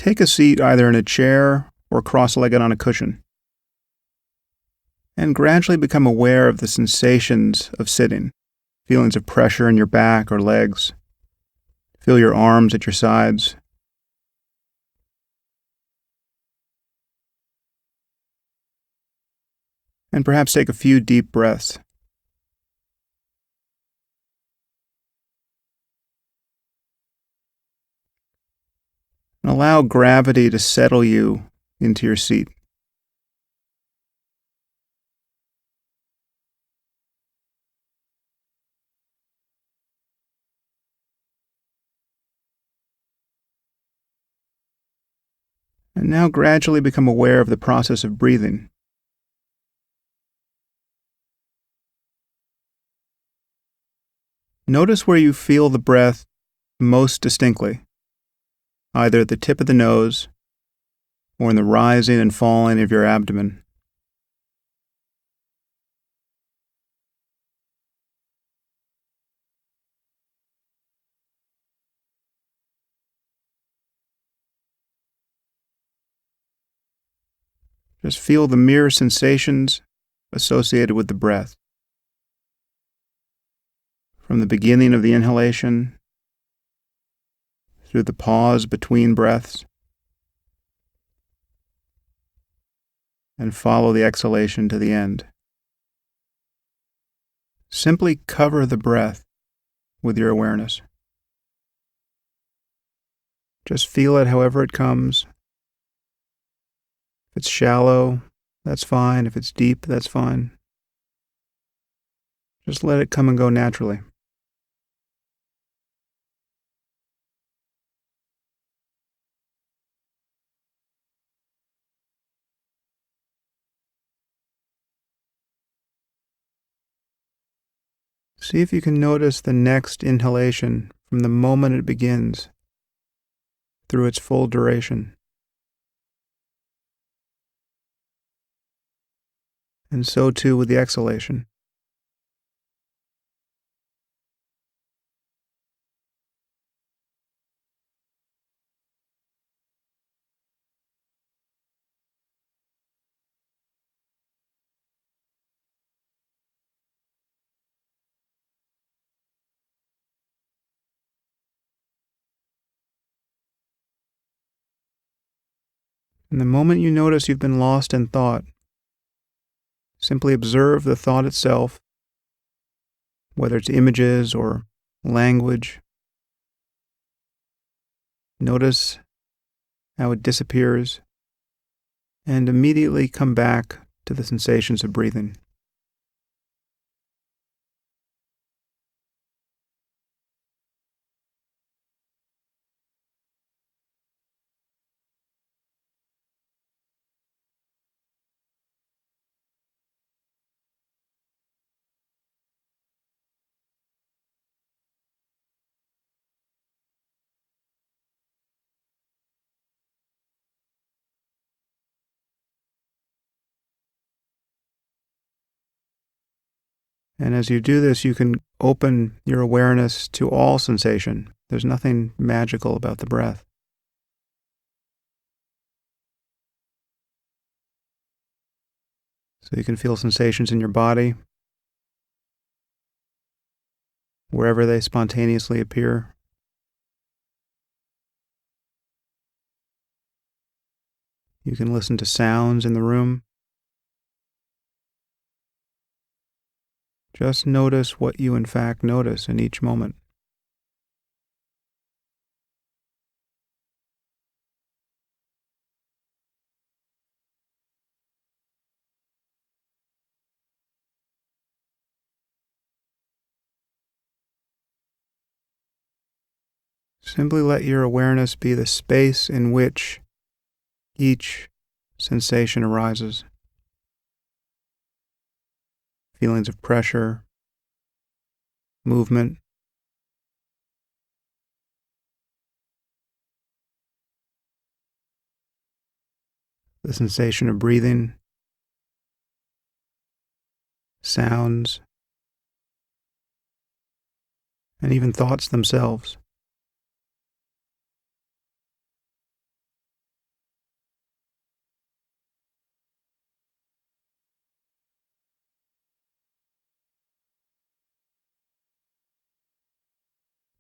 Take a seat either in a chair or cross-legged on a cushion, and gradually become aware of the sensations of sitting, feelings of pressure in your back or legs. Feel your arms at your sides. And perhaps take a few deep breaths. And allow gravity to settle you into your seat. And now gradually become aware of the process of breathing. Notice where you feel the breath most distinctly, either at the tip of the nose or in the rising and falling of your abdomen. Just feel the mere sensations associated with the breath. From the beginning of the inhalation, through the pause between breaths, and follow the exhalation to the end. Simply cover the breath with your awareness. Just feel it however it comes. If it's shallow, that's fine. If it's deep, that's fine. Just let it come and go naturally. See if you can notice the next inhalation from the moment it begins through its full duration. And so too with the exhalation. And the moment you notice you've been lost in thought, simply observe the thought itself, whether it's images or language. Notice how it disappears, and immediately come back to the sensations of breathing. And as you do this, you can open your awareness to all sensation. There's nothing magical about the breath. So you can feel sensations in your body, wherever they spontaneously appear. You can listen to sounds in the room. Just notice what you in fact notice in each moment. Simply let your awareness be the space in which each sensation arises. Feelings of pressure, movement, the sensation of breathing, sounds, and even thoughts themselves.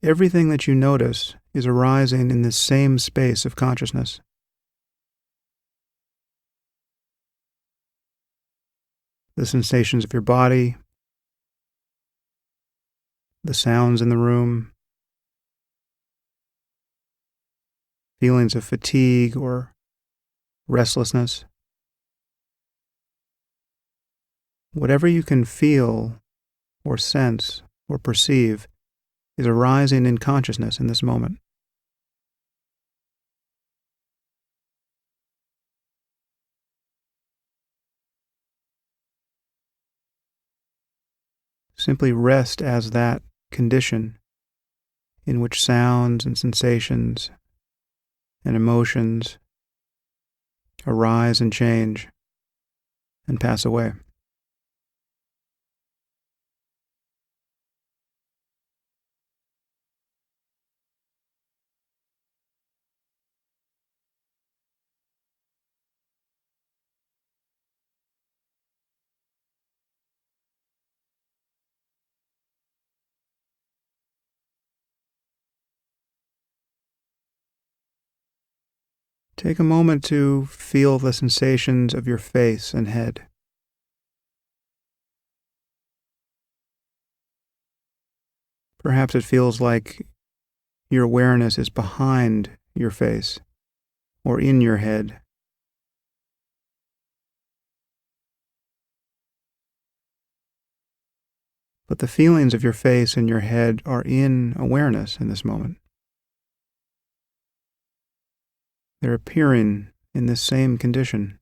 Everything that you notice is arising in this same space of consciousness. The sensations of your body, the sounds in the room, feelings of fatigue or restlessness. Whatever you can feel or sense or perceive is arising in consciousness in this moment. Simply rest as that condition in which sounds and sensations and emotions arise and change and pass away. Take a moment to feel the sensations of your face and head. Perhaps it feels like your awareness is behind your face or in your head. But the feelings of your face and your head are in awareness in this moment. They're appearing in this same condition.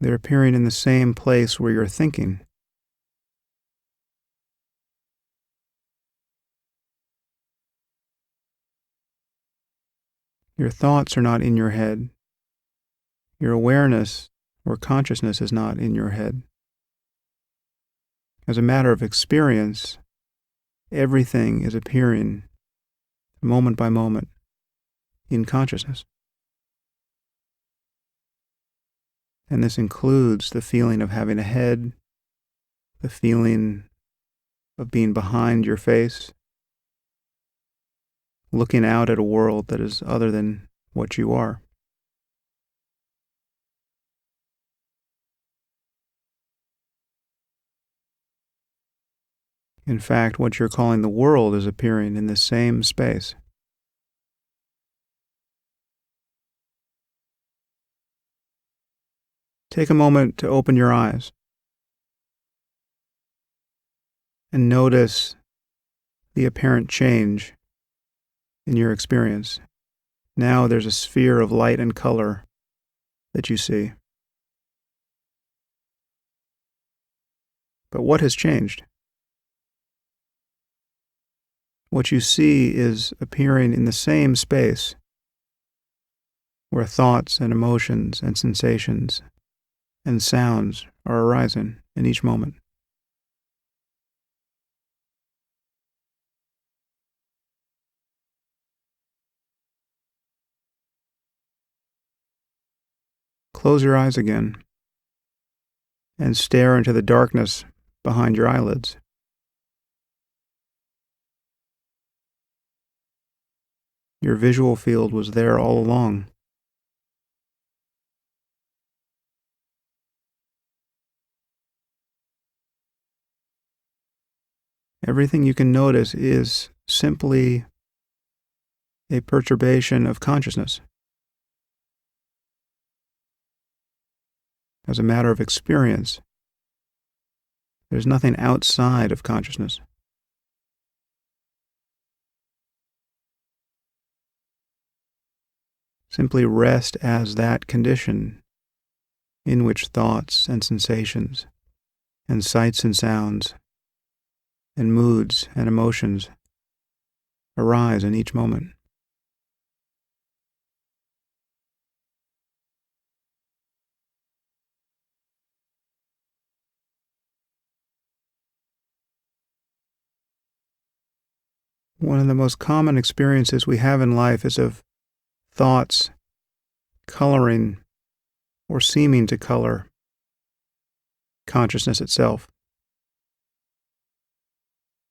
They're appearing in the same place where you're thinking. Your thoughts are not in your head. Your awareness or consciousness is not in your head. As a matter of experience, everything is appearing moment by moment in consciousness. And this includes the feeling of having a head, the feeling of being behind your face, looking out at a world that is other than what you are. In fact, what you're calling the world is appearing in the same space. Take a moment to open your eyes and notice the apparent change in your experience. Now there's a sphere of light and color that you see. But what has changed? What you see is appearing in the same space where thoughts and emotions and sensations and sounds are arising in each moment. Close your eyes again and stare into the darkness behind your eyelids. Your visual field was there all along. Everything you can notice is simply a perturbation of consciousness. As a matter of experience, there's nothing outside of consciousness. Simply rest as that condition in which thoughts and sensations and sights and sounds and moods and emotions arise in each moment. One of the most common experiences we have in life is of thoughts coloring or seeming to color consciousness itself.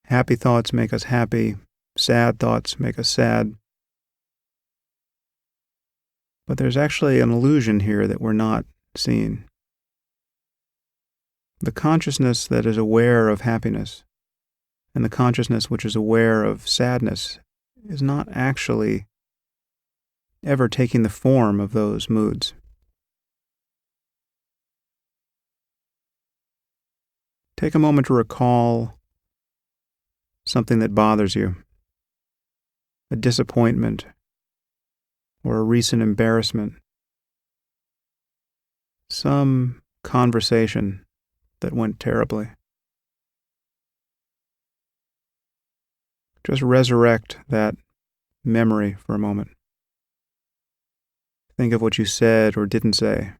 Happy thoughts make us happy, sad thoughts make us sad. But there's actually an illusion here that we're not seeing. The consciousness that is aware of happiness and the consciousness which is aware of sadness is not actually ever taking the form of those moods. Take a moment to recall something that bothers you, a disappointment or a recent embarrassment, some conversation that went terribly. Just resurrect that memory for a moment. Think of what you said or didn't say.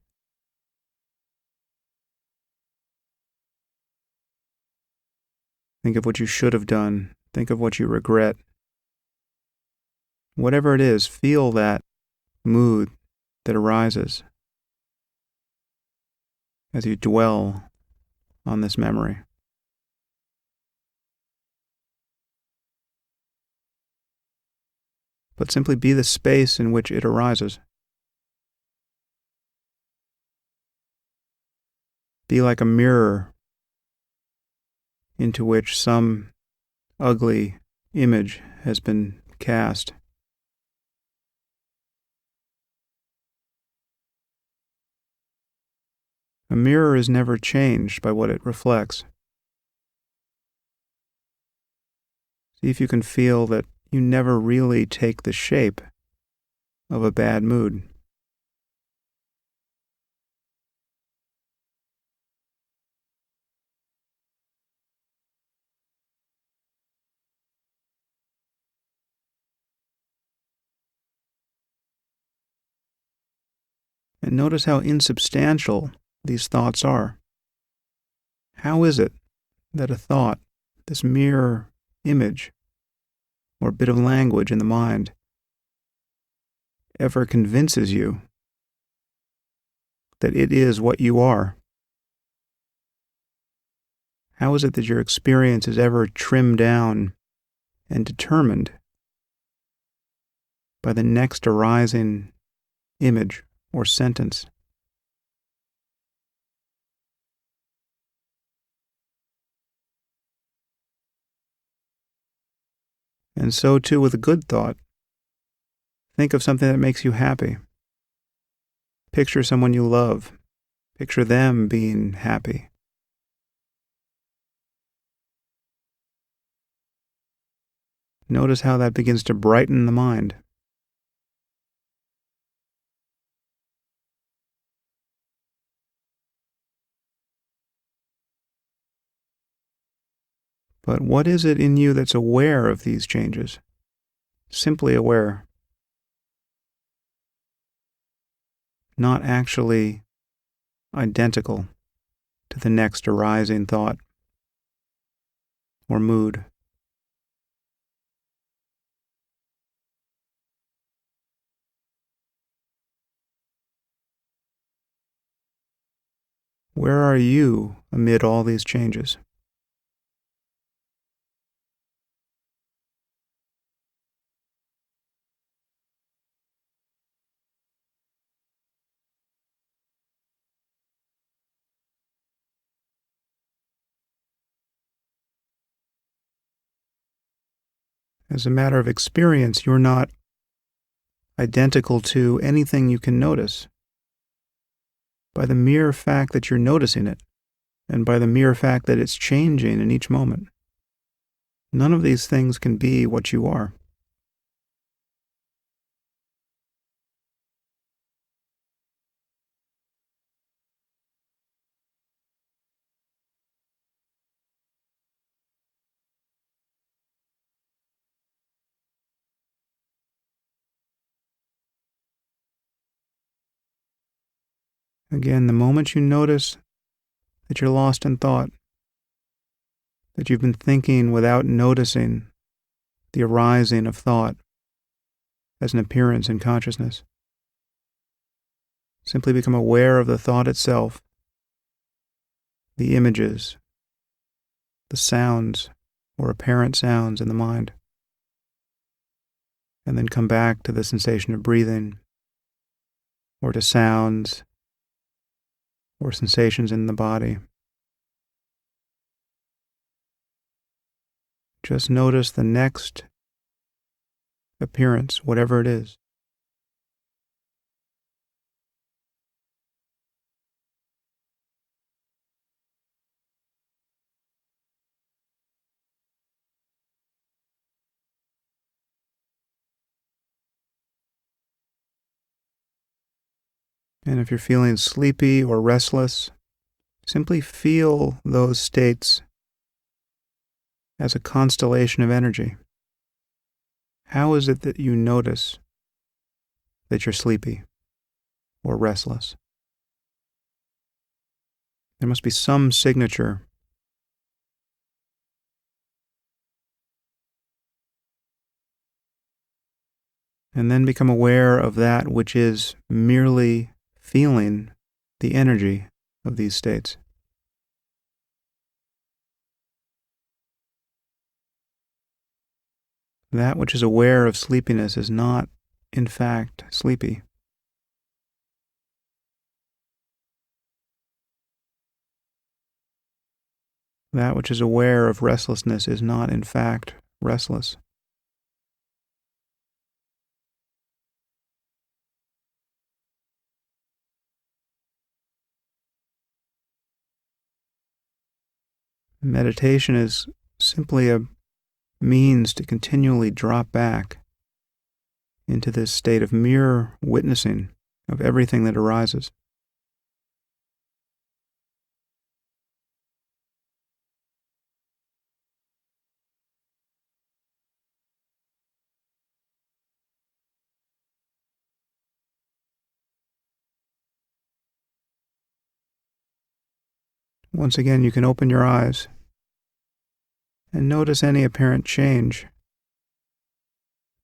Think of what you should have done. Think of what you regret. Whatever it is, feel that mood that arises as you dwell on this memory. But simply be the space in which it arises. Be like a mirror into which some ugly image has been cast. A mirror is never changed by what it reflects. See if you can feel that you never really take the shape of a bad mood. And notice how insubstantial these thoughts are. How is it that a thought, this mere image or bit of language in the mind, ever convinces you that it is what you are? How is it that your experience is ever trimmed down and determined by the next arising image or sentence? And so too with a good thought. Think of something that makes you happy. Picture someone you love. Picture them being happy. Notice how that begins to brighten the mind. But what is it in you that's aware of these changes? Simply aware. Not actually identical to the next arising thought or mood. Where are you amid all these changes? As a matter of experience, you're not identical to anything you can notice. By the mere fact that you're noticing it, and by the mere fact that it's changing in each moment, none of these things can be what you are. Again, the moment you notice that you're lost in thought, that you've been thinking without noticing the arising of thought as an appearance in consciousness, Simply become aware of the thought itself, the images, the sounds or apparent sounds in the mind, and then come back to the sensation of breathing, or to sounds or sensations in the body. Just notice the next appearance, whatever it is. And if you're feeling sleepy or restless, simply feel those states as a constellation of energy. How is it that you notice that you're sleepy or restless? There must be some signature. And then become aware of that which is merely feeling the energy of these states. That which is aware of sleepiness is not, in fact, sleepy. That which is aware of restlessness is not, in fact, restless. Meditation is simply a means to continually drop back into this state of mere witnessing of everything that arises. Once again, you can open your eyes and notice any apparent change.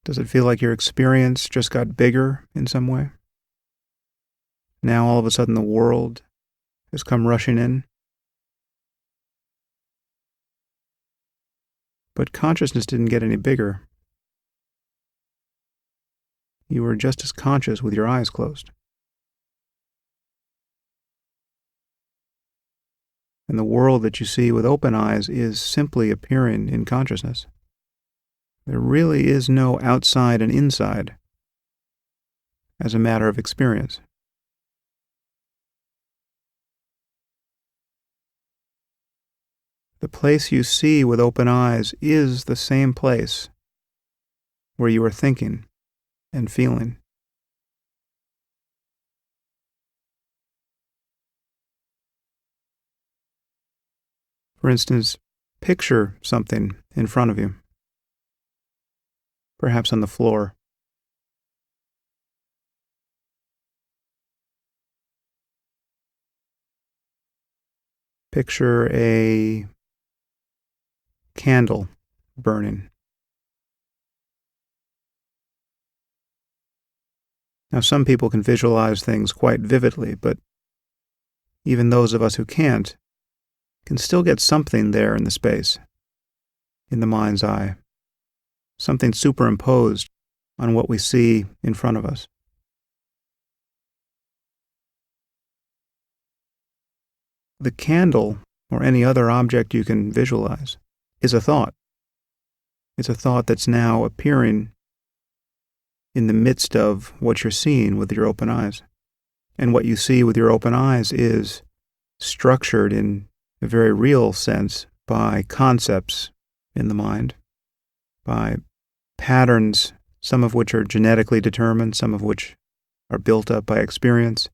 Does it feel like your experience just got bigger in some way? Now all of a sudden the world has come rushing in? But consciousness didn't get any bigger. You were just as conscious with your eyes closed. And the world that you see with open eyes is simply appearing in consciousness. There really is no outside and inside as a matter of experience. The place you see with open eyes is the same place where you are thinking and feeling. For instance, picture something in front of you, perhaps on the floor. Picture a candle burning. Now, some people can visualize things quite vividly, but even those of us who can't can still get something there in the space, in the mind's eye, something superimposed on what we see in front of us. The candle, or any other object you can visualize, is a thought. It's a thought that's now appearing in the midst of what you're seeing with your open eyes. And what you see with your open eyes is structured in a very real sense by concepts in the mind, by patterns, some of which are genetically determined, some of which are built up by experience,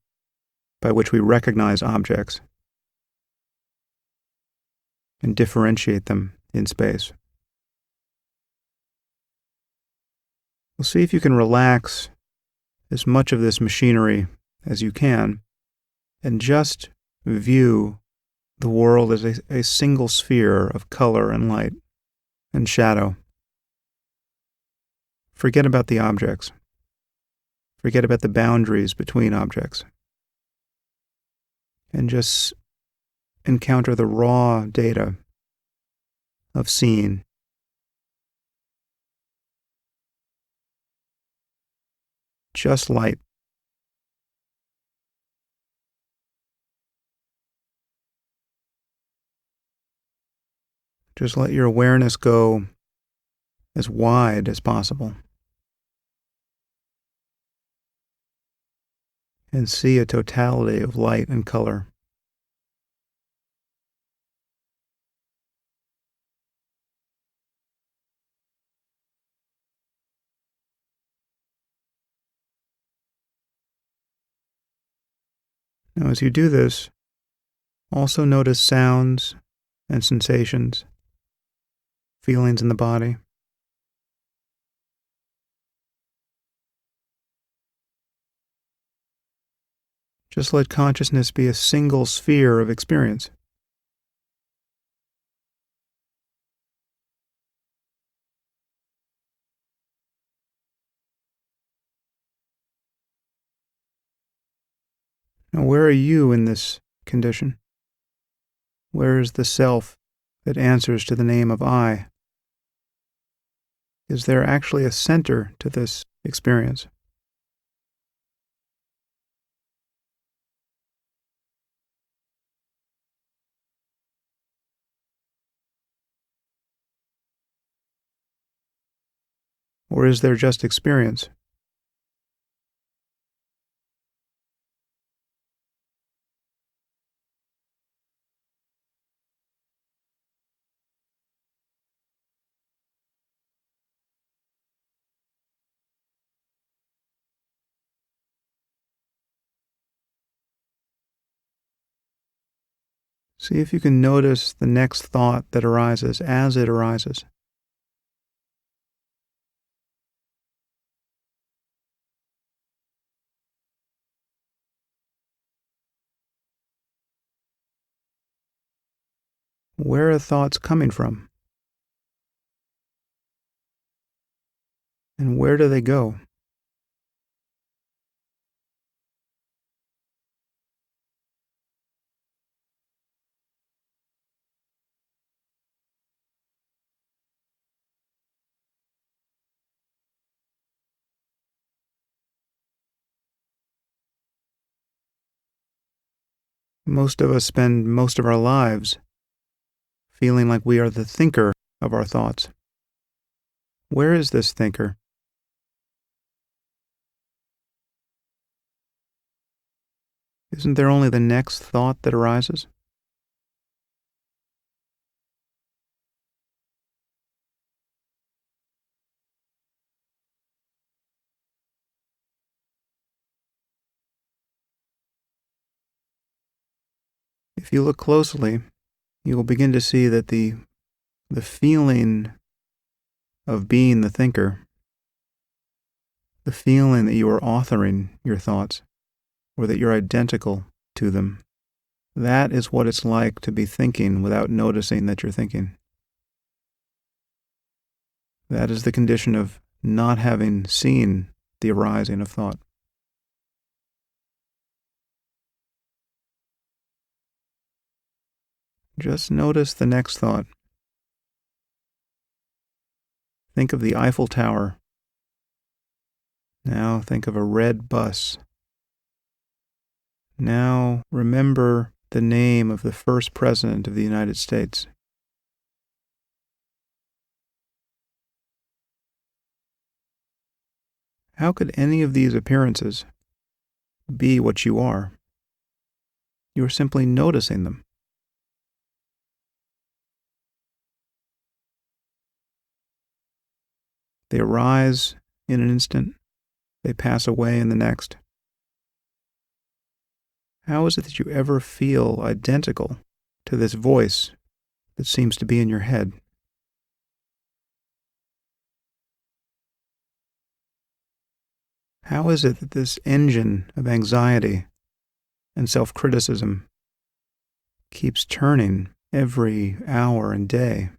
by which we recognize objects and differentiate them in space. Well, see if you can relax as much of this machinery as you can and just view the world as a single sphere of color and light and shadow. Forget about the objects. Forget about the boundaries between objects. and just encounter the raw data of seeing. Just light. Just let your awareness go as wide as possible and see a totality of light and color. Now, as you do this, also notice sounds and sensations, feelings in the body. Just let consciousness be a single sphere of experience. Now, where are you in this condition? Where is the self that answers to the name of I? Is there actually a center to this experience? Or is there just experience? See if you can notice the next thought that arises as it arises. Where are thoughts coming from? And where do they go? Most of us spend most of our lives feeling like we are the thinker of our thoughts. Where is this thinker? Isn't there only the next thought that arises? If you look closely, you will begin to see that the feeling of being the thinker, the feeling that you are authoring your thoughts, or that you're identical to them, that is what it's like to be thinking without noticing that you're thinking. That is the condition of not having seen the arising of thought. Just notice the next thought. Think of the Eiffel Tower. Now think of a red bus. Now remember the name of the first president of the United States. How could any of these appearances be what you are? You are simply noticing them. They arise in an instant. They pass away in the next. How is it that you ever feel identical to this voice that seems to be in your head? How is it that this engine of anxiety and self-criticism keeps turning every hour and day?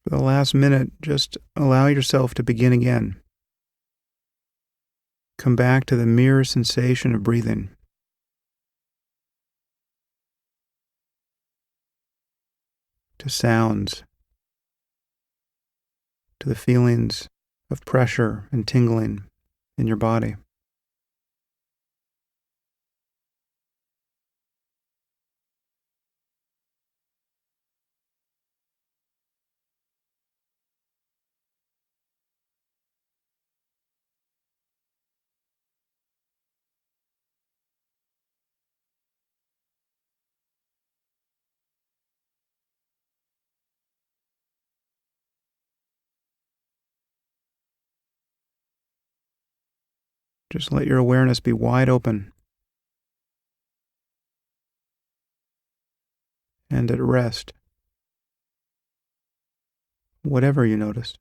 For For the last minute, just allow yourself to begin again. Come back to the mere sensation of breathing. To sounds, to the feelings of pressure and tingling in your body. Just let your awareness be wide open and at rest, whatever you notice.